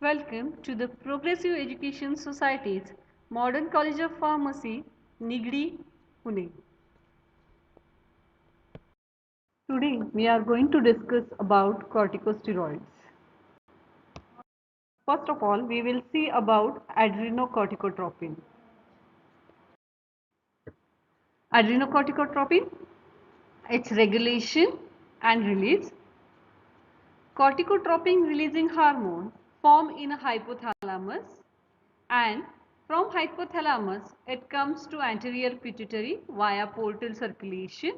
Welcome to the Progressive Education Society's Modern College of Pharmacy, Nigdi, Pune. Today we are going to discuss about corticosteroids. First of all, we will see about adrenocorticotropin. Adrenocorticotropin, its regulation and release. Corticotropin releasing hormone form in a hypothalamus, and from hypothalamus it comes to anterior pituitary via portal circulation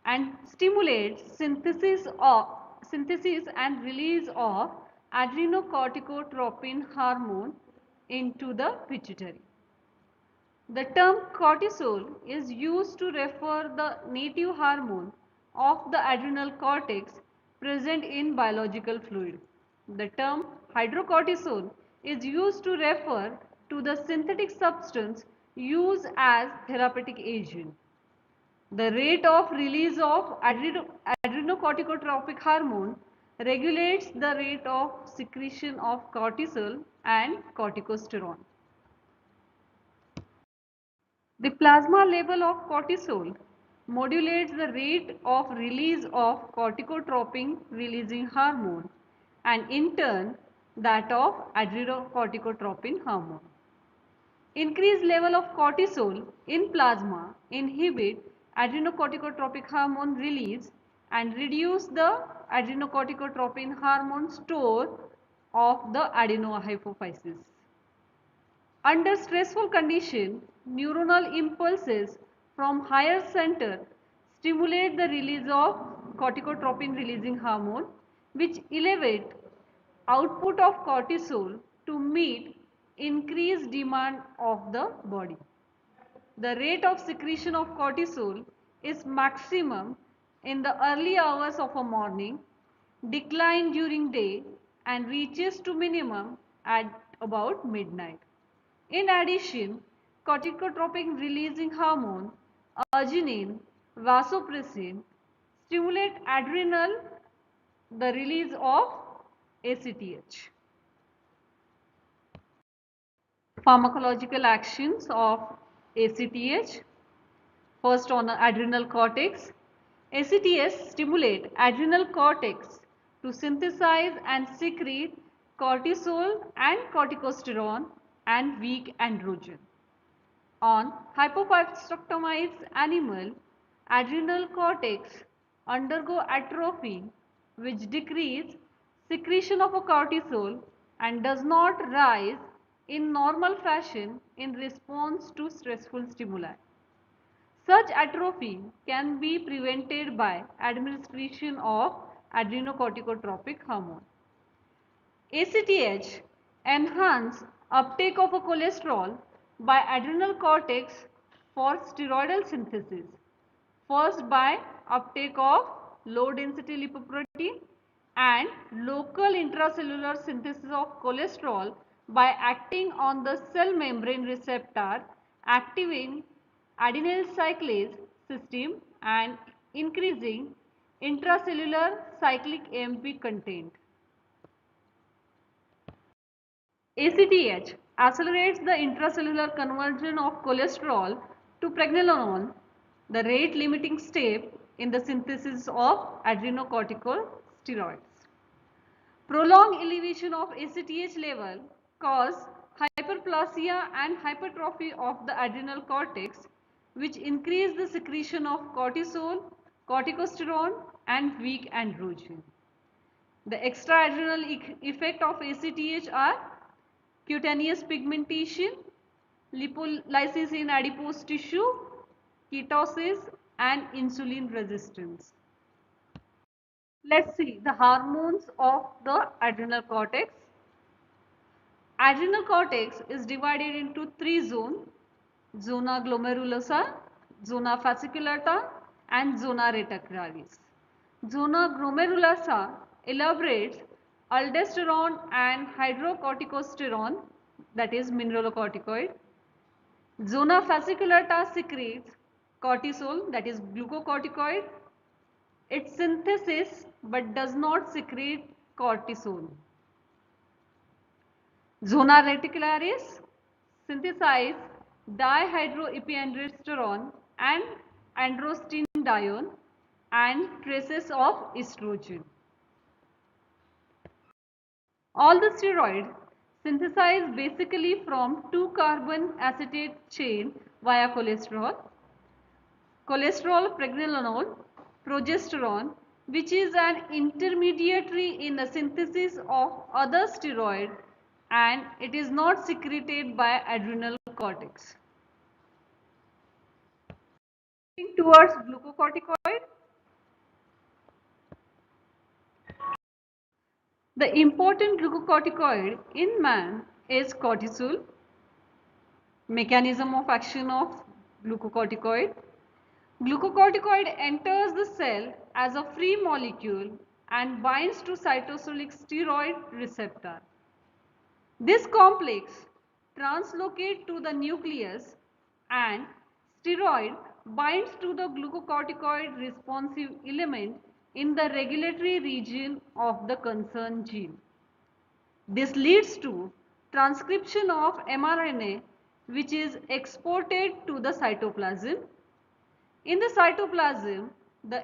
and stimulates synthesis and release of adrenocorticotropin hormone into the pituitary. The term cortisol is used to refer the native hormone of the adrenal cortex present in biological fluid. The term hydrocortisol is used to refer to the synthetic substance used as therapeutic agent. The rate of release of adrenocorticotropic hormone regulates the rate of secretion of cortisol and corticosterone. The plasma level of cortisol modulates the rate of release of corticotropin releasing hormone and in turn that of adrenocorticotropin hormone. Increased level of cortisol in plasma inhibit adrenocorticotropic hormone release and reduce the adrenocorticotropin hormone store of the adenohypophysis. Under stressful condition, neuronal impulses from higher center stimulate the release of corticotropin releasing hormone which elevate output of cortisol to meet increased demand of the body. The rate of secretion of cortisol is maximum in the early hours of a morning, decline during day and reaches to minimum at about midnight. In addition, corticotropin releasing hormone, arginine, vasopressin stimulate adrenal the release of ACTH. Pharmacological actions of ACTH. First on adrenal cortex. ACTH stimulate adrenal cortex to synthesize and secrete cortisol and corticosterone and weak androgen. On hypophytotomized animal, adrenal cortex undergo atrophy which decrease secretion of a cortisol and does not rise in normal fashion in response to stressful stimuli. Such atrophy can be prevented by administration of adrenocorticotropic hormone. ACTH enhance uptake of a cholesterol by adrenal cortex for steroidal synthesis. First by uptake of low density lipoprotein and local intracellular synthesis of cholesterol by acting on the cell membrane receptor activating adenyl cyclase system and increasing intracellular cyclic AMP content. ACTH accelerates the intracellular conversion of cholesterol to pregnenolone, the rate limiting step in the synthesis of adrenocorticosteroids. Prolonged elevation of ACTH level cause hyperplasia and hypertrophy of the adrenal cortex which increase the secretion of cortisol, corticosterone and weak androgen. The extraadrenal effect of ACTH are cutaneous pigmentation, lipolysis in adipose tissue, ketosis and insulin resistance. Let's see the hormones of the adrenal cortex. Adrenal cortex is divided into three zones: zona glomerulosa, zona fasciculata and zona reticularis. Zona glomerulosa elaborates aldosterone and hydrocorticosterone, that is mineralocorticoid. Zona fasciculata secretes cortisol, that is glucocorticoid. It synthesis but does not secrete cortisol. Zona reticularis synthesize dihydroepiandrosterone and androstenedione and traces of estrogen. All the steroids synthesize basically from 2-carbon acetate chain via cholesterol, pregnenolone, progesterone, which is an intermediary in the synthesis of other steroid, and it is not secreted by adrenal cortex. Towards glucocorticoid, the important glucocorticoid in man is cortisol. Mechanism of action of glucocorticoid. Glucocorticoid enters the cell as a free molecule and binds to cytosolic steroid receptor. This complex translocates to the nucleus and steroid binds to the glucocorticoid responsive element in the regulatory region of the concerned gene. This leads to transcription of mRNA, which is exported to the cytoplasm. In the cytoplasm, the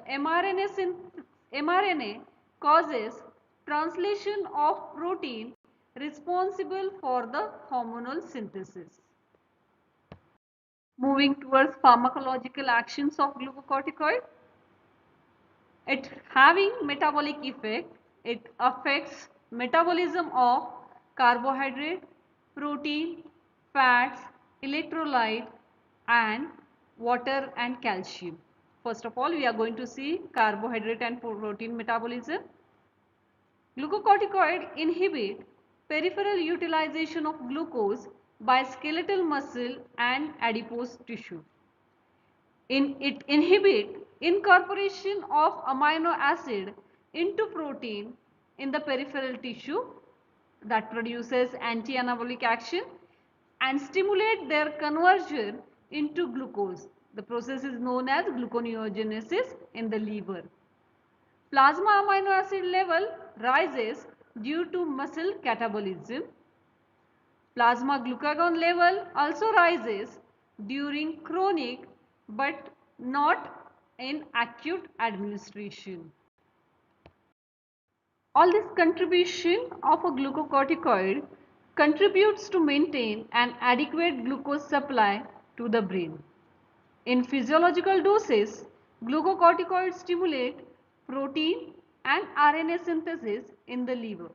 mRNA causes translation of protein responsible for the hormonal synthesis. Moving towards pharmacological actions of glucocorticoid, it having metabolic effect, it affects metabolism of carbohydrate, protein, fats, electrolyte and water and calcium. First of all, we are going to see carbohydrate and protein metabolism. Glucocorticoid inhibit peripheral utilization of glucose by skeletal muscle and adipose tissue. It inhibits incorporation of amino acid into protein in the peripheral tissue that produces anti-anabolic action and stimulate their conversion into glucose. The process is known as gluconeogenesis in the liver. Plasma amino acid level rises due to muscle catabolism. Plasma glucagon level also rises during chronic but not in acute administration. All this contribution of a glucocorticoid contributes to maintain an adequate glucose supply to the brain. In physiological doses, glucocorticoids stimulate protein and RNA synthesis in the liver.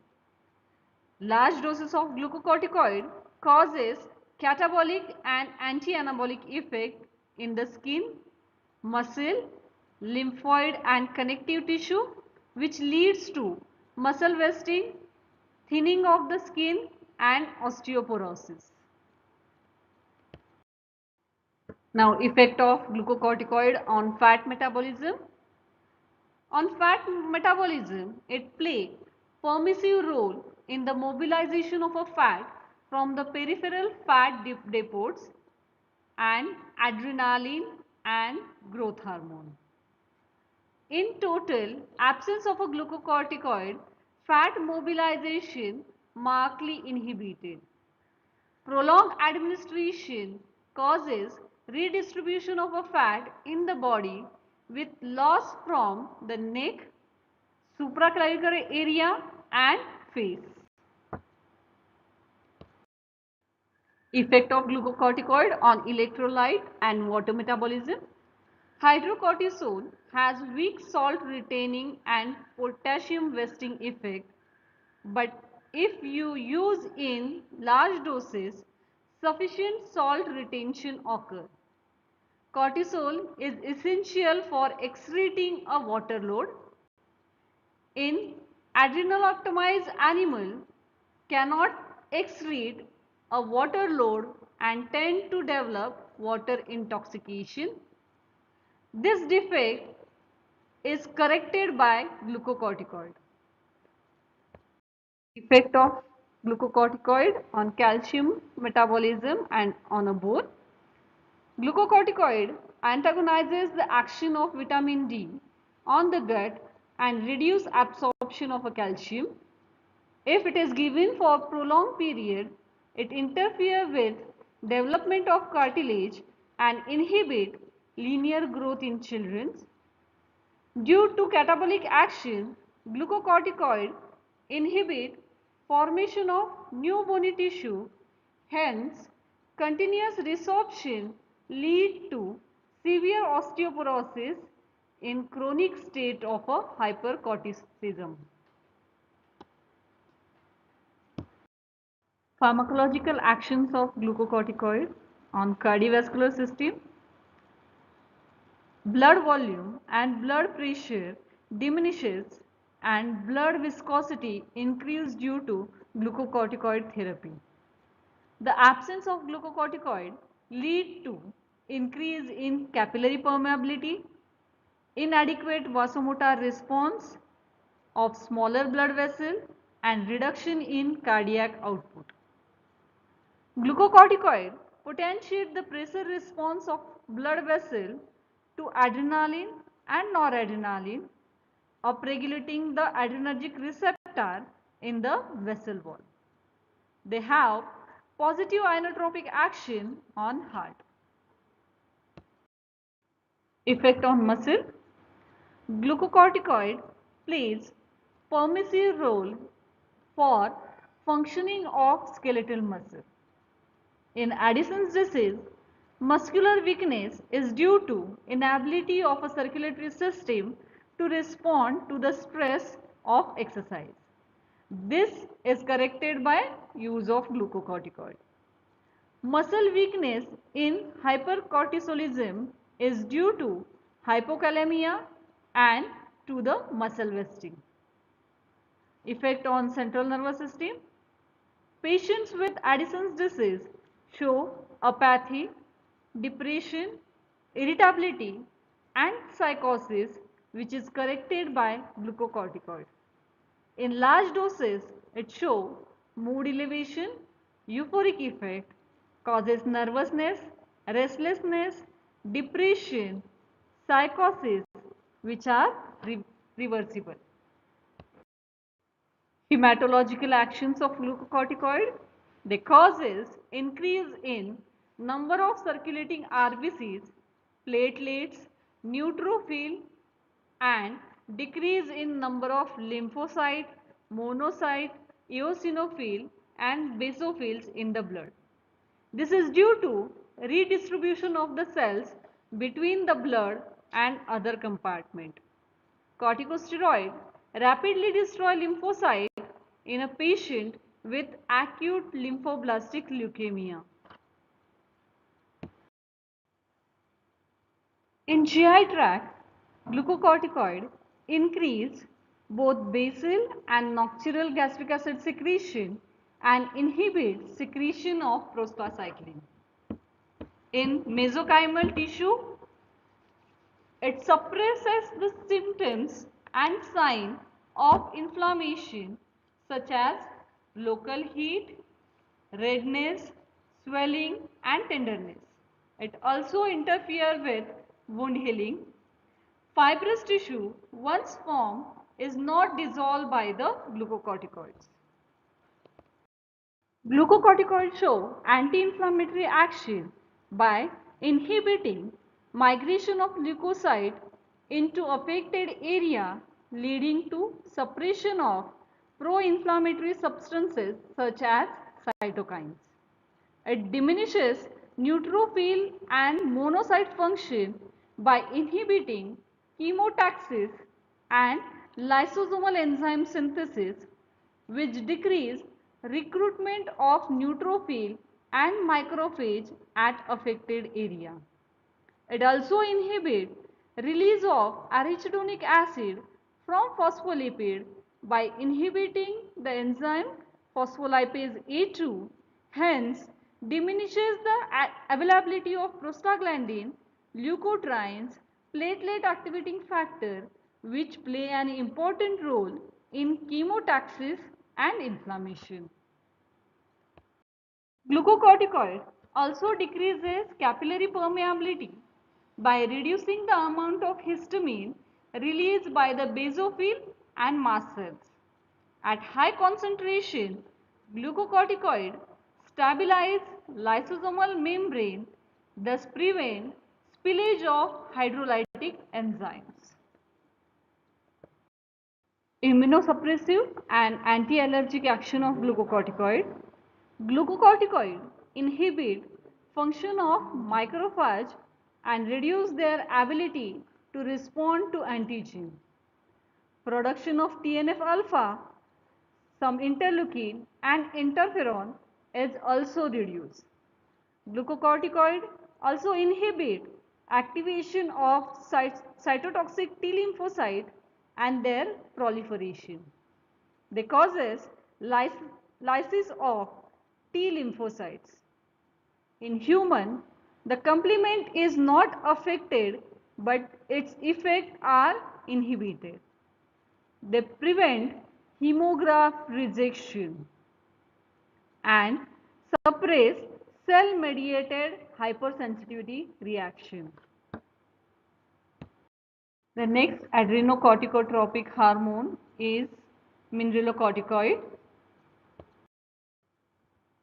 Large doses of glucocorticoid causes catabolic and anti-anabolic effect in the skin, muscle, lymphoid and connective tissue, which leads to muscle wasting, thinning of the skin and osteoporosis. Now, effect of glucocorticoid on fat metabolism. On fat metabolism, it plays permissive role in the mobilization of a fat from the peripheral fat depots and adrenaline and growth hormone. In total, absence of a glucocorticoid, fat mobilization markedly inhibited. Prolonged administration causes redistribution of a fat in the body with loss from the neck, supraclavicular area and face. Effect of glucocorticoid on electrolyte and water metabolism. Hydrocortisone has weak salt retaining and potassium wasting effect, but if you use in large doses, sufficient salt retention occurs. Cortisol is essential for excreting a water load. In adrenal-optimized animal cannot excrete a water load and tend to develop water intoxication. This defect is corrected by glucocorticoid. Effect of glucocorticoid on calcium metabolism and on a bone. Glucocorticoid antagonizes the action of vitamin D on the gut and reduce absorption of a calcium. If it is given for prolonged period, it interferes with development of cartilage and inhibit linear growth in children. Due to catabolic action, glucocorticoid inhibit formation of new bony tissue. Hence, continuous resorption lead to severe osteoporosis in chronic state of a hypercorticism. Pharmacological actions of glucocorticoid on cardiovascular system. Blood volume and blood pressure diminishes and blood viscosity increase due to glucocorticoid therapy. The absence of glucocorticoid lead to increase in capillary permeability, inadequate vasomotor response of smaller blood vessel and reduction in cardiac output. Glucocorticoid potentiate the pressure response of blood vessel to adrenaline and noradrenaline, upregulating the adrenergic receptor in the vessel wall. They have positive inotropic action on heart. Effect on muscle. Glucocorticoid plays permissive role for functioning of skeletal muscle. In Addison's disease, muscular weakness is due to inability of a circulatory system to respond to the stress of exercise. This is corrected by use of glucocorticoid. Muscle weakness in hypercortisolism is due to hypokalemia and to the muscle wasting. Effect on central nervous system. Patients with Addison's disease show apathy, depression, irritability and psychosis, which is corrected by glucocorticoid. In large doses, it shows mood elevation, euphoric effect, causes nervousness, restlessness, depression, psychosis, which are reversible. Hematological actions of glucocorticoid. They causes increase in number of circulating RBCs, platelets, neutrophil and decrease in number of lymphocyte, monocyte, eosinophil and basophils in the blood. This is due to redistribution of the cells between the blood and other compartment. Corticosteroid rapidly destroy lymphocyte in a patient with acute lymphoblastic leukemia. In GI tract, glucocorticoid increase both basal and nocturnal gastric acid secretion and inhibit secretion of prostacyclin. In mesenchymal tissue, it suppresses the symptoms and signs of inflammation such as local heat, redness, swelling and tenderness. It also interferes with wound healing. Fibrous tissue, once formed, is not dissolved by the glucocorticoids. Glucocorticoids show anti-inflammatory action by inhibiting migration of leukocyte into affected area, leading to suppression of pro-inflammatory substances such as cytokines. It diminishes neutrophil and monocyte function by inhibiting chemotaxis and lysosomal enzyme synthesis, which decrease recruitment of neutrophil and macrophage at affected area. It also inhibits release of arachidonic acid from phospholipid by inhibiting the enzyme phospholipase A2, hence diminishes the availability of prostaglandin, leukotrienes, platelet activating factor, which play an important role in chemotaxis and inflammation. Glucocorticoid also decreases capillary permeability by reducing the amount of histamine released by the basophil and mast cells. At high concentration, glucocorticoid stabilize lysosomal membrane, thus prevent spillage of hydrolytic enzymes. Immunosuppressive and anti-allergic action of glucocorticoid. Glucocorticoid inhibit function of macrophage and reduce their ability to respond to antigen. Production of TNF alpha, some interleukin and interferon is also reduced. Glucocorticoid also inhibit activation of cytotoxic T lymphocyte and their proliferation. They causes lysis of T lymphocytes. In human, the complement is not affected but its effects are inhibited. They prevent hemograph rejection and suppress cell-mediated hypersensitivity reaction. The next adrenocorticotropic hormone is mineralocorticoid.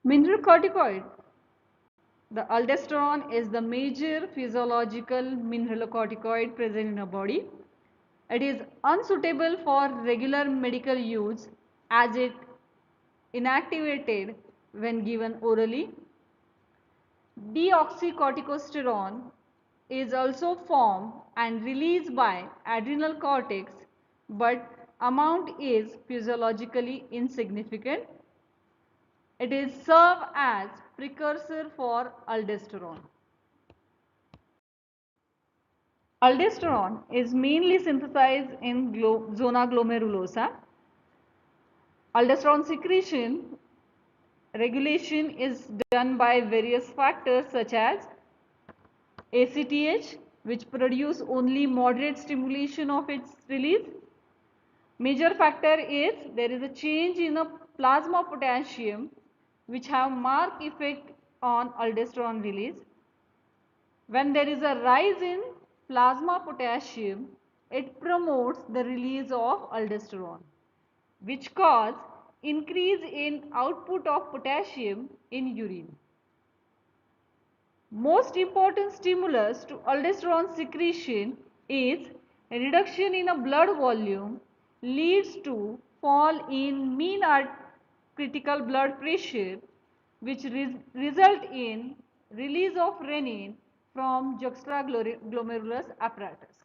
Mineralocorticoid, the aldosterone is the major physiological mineralocorticoid present in our body. It is unsuitable for regular medical use as it inactivated when given orally. Deoxycorticosterone is also formed and released by adrenal cortex, but amount is physiologically insignificant. It is served as precursor for aldosterone. Aldosterone is mainly synthesized in zona glomerulosa. Aldosterone secretion regulation is done by various factors such as ACTH, which produce only moderate stimulation of its release. Major factor is there is a change in a plasma potassium which have marked effect on aldosterone release. When there is a rise in plasma potassium, it promotes the release of aldosterone, which cause increase in output of potassium in urine. Most important stimulus to aldosterone secretion is a reduction in a blood volume leads to fall in mean critical blood pressure, which result in release of renin from juxtaglomerular apparatus.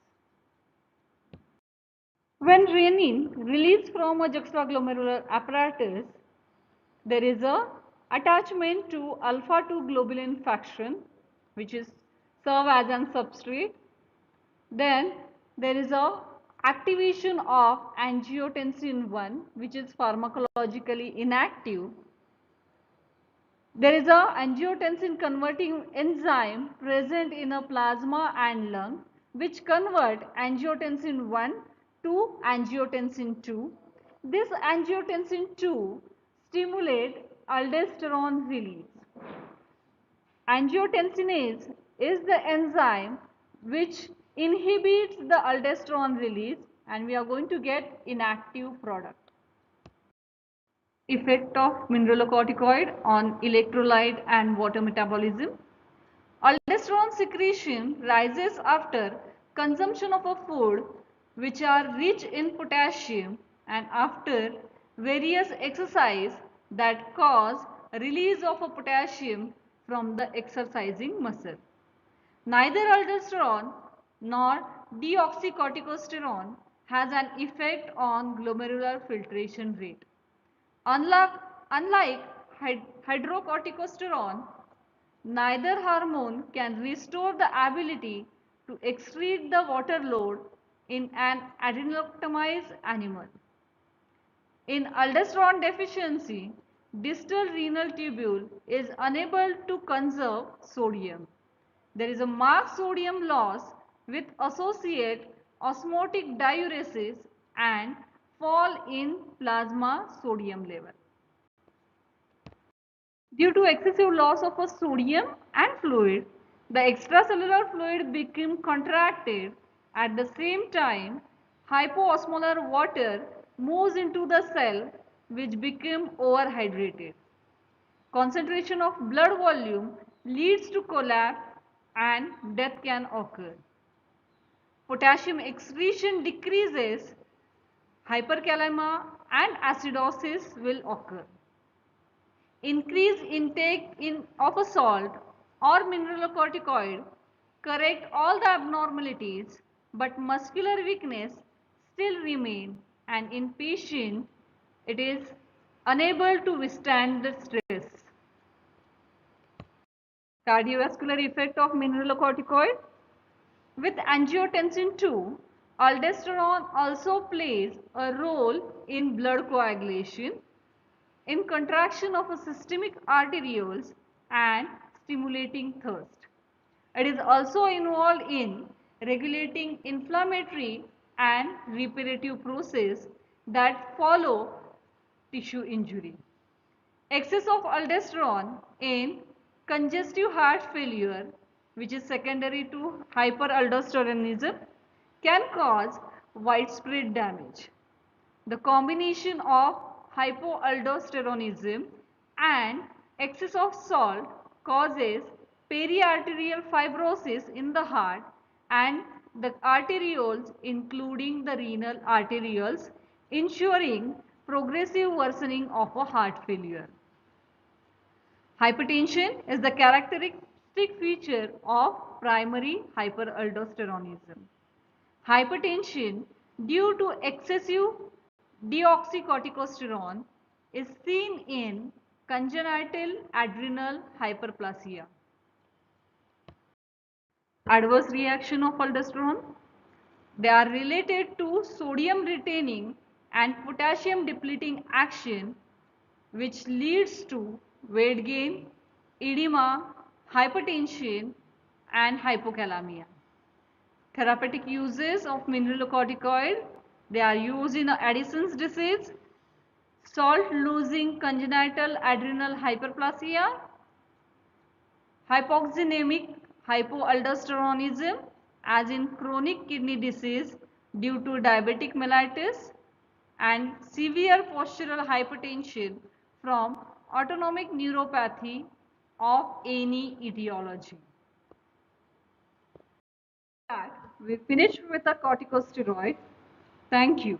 When renin released from a juxtaglomerular apparatus, there is a attachment to alpha-2 globulin fraction, which is serve as an substrate. Then there is a activation of angiotensin 1, which is pharmacologically inactive. There is a angiotensin converting enzyme present in a plasma and lung, which convert angiotensin 1 to angiotensin 2. This angiotensin 2 stimulate aldosterone release. Angiotensinase is the enzyme which inhibits the aldosterone release, and we are going to get inactive product. Effect of mineralocorticoid on electrolyte and water metabolism. Aldosterone secretion rises after consumption of a food which are rich in potassium and after various exercise that cause release of a potassium from the exercising muscle. Neither aldosterone nor deoxycorticosterone has an effect on glomerular filtration rate. Unlike hydrocorticosterone, neither hormone can restore the ability to excrete the water load in an adrenoctomized animal. In aldosterone deficiency, distal renal tubule is unable to conserve sodium. There is a marked sodium loss with associated osmotic diuresis and fall in plasma sodium level. Due to excessive loss of a sodium and fluid, the extracellular fluid became contracted. At the same time, hypoosmolar water moves into the cell which become overhydrated. Concentration of blood volume leads to collapse and death can occur. Potassium excretion decreases, hyperkalemia and acidosis will occur. Increased intake of a salt or mineralocorticoid correct all the abnormalities, but muscular weakness still remain, and in patient it is unable to withstand the stress. Cardiovascular effect of mineralocorticoid. With angiotensin II, aldosterone also plays a role in blood coagulation, in contraction of a systemic arterioles and stimulating thirst. It is also involved in regulating inflammatory and reparative process that follow tissue injury. Excess of aldosterone in congestive heart failure, which is secondary to hyperaldosteronism, can cause widespread damage. The combination of hypoaldosteronism and excess of salt causes periarterial fibrosis in the heart and the arterioles, including the renal arterioles, ensuring progressive worsening of a heart failure. Hypertension is the characteristic feature of primary hyperaldosteronism. Hypertension due to excessive deoxycorticosterone is seen in congenital adrenal hyperplasia. Adverse reaction of aldosterone. They are related to sodium retaining and potassium depleting action, which leads to weight gain, edema, hypertension and hypokalemia. Therapeutic uses of mineralocorticoid. They are used in Addison's disease, salt losing congenital adrenal hyperplasia, hypoxemic hypoaldosteronism as in chronic kidney disease due to diabetic mellitus, and severe postural hypertension from autonomic neuropathy of any etiology. We finished with the corticosteroid. Thank you.